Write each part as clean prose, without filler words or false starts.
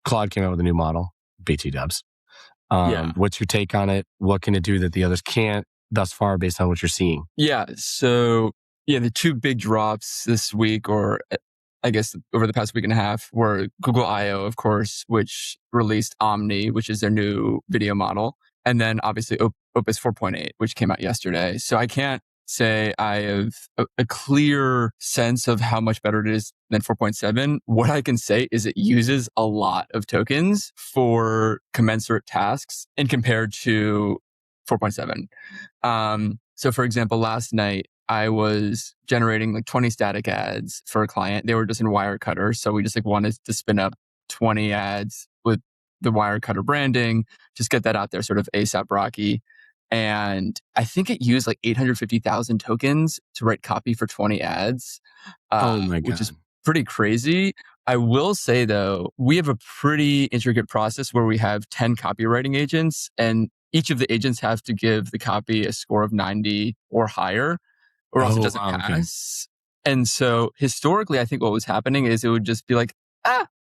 Claude came out with a new model, BT dubs. Yeah. What's your take on it? What can it do that the others can't thus far based on what you're seeing? Yeah. So, the two big drops this week, or I guess over the past week and a half, were Google I/O, of course, which released Omni, which is their new video model. And then obviously Opus 4.8, which came out yesterday. So I can't say I have a clear sense of how much better it is than 4.7. What I can say is it uses a lot of tokens for commensurate tasks and compared to 4.7. So for example, last night I was generating like 20 static ads for a client. They were just in Wirecutter. So we just wanted to spin up 20 ads with the Wirecutter branding, just get that out there sort of ASAP Rocky. And I think it used like 850,000 tokens to write copy for 20 ads, Oh my God. which is pretty crazy. I will say though, we have a pretty intricate process where we have 10 copywriting agents, and each of the agents have to give the copy a score of 90 or higher, or else it doesn't pass. Okay. And so historically, I think what was happening is it would just be like,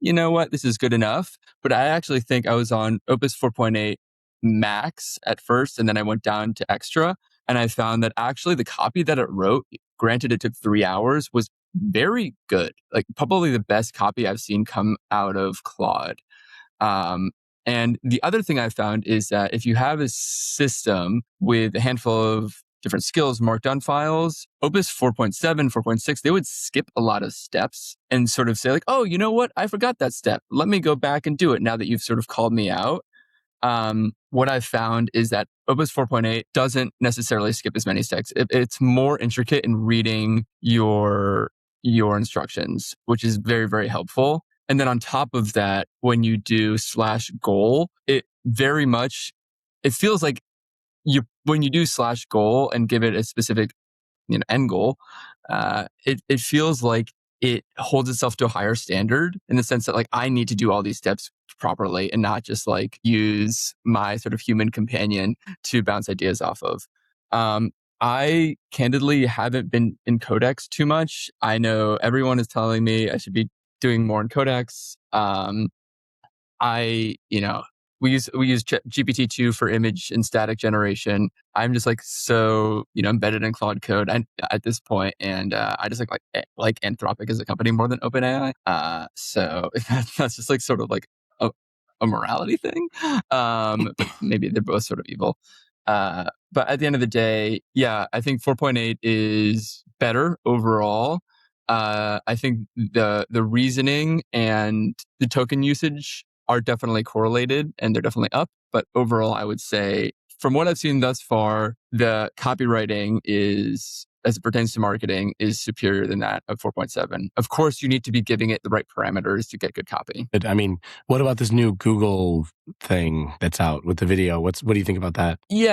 you know what, this is good enough. But I actually think I was on Opus 4.8 max at first, and then I went down to extra, and I found that actually the copy that it wrote, granted it took 3 hours, was very good. Like probably the best copy I've seen come out of Claude. And the other thing I found is that if you have a system with a handful of different skills marked on files, Opus 4.7, 4.6, they would skip a lot of steps and sort of say like, oh, you know what? I forgot that step. Let me go back and do it now that you've sort of called me out. What I've found is that Opus 4.8 doesn't necessarily skip as many steps. It's more intricate in reading your instructions, which is very, very helpful. And then on top of that, when you do /goal, it very much, it feels like when you do /goal and give it a specific end goal, it feels like it holds itself to a higher standard in the sense that like I need to do all these steps properly and not just like use my sort of human companion to bounce ideas off of. I candidly haven't been in Codex too much. I know everyone is telling me I should be doing more in Codex. We use GPT-2 for image and static generation. I'm just like so embedded in Claude Code at this point, and I just like Anthropic as a company more than OpenAI. So that's just like sort of like a morality thing. But maybe they're both sort of evil. But at the end of the day, yeah, I think 4.8 is better overall. I think the reasoning and the token usage are definitely correlated and they're definitely up. But overall, I would say from what I've seen thus far, the copywriting is, as it pertains to marketing, is superior than that of 4.7. Of course, you need to be giving it the right parameters to get good copy. I mean, what about this new Google thing that's out with the video? What do you think about that? Yeah.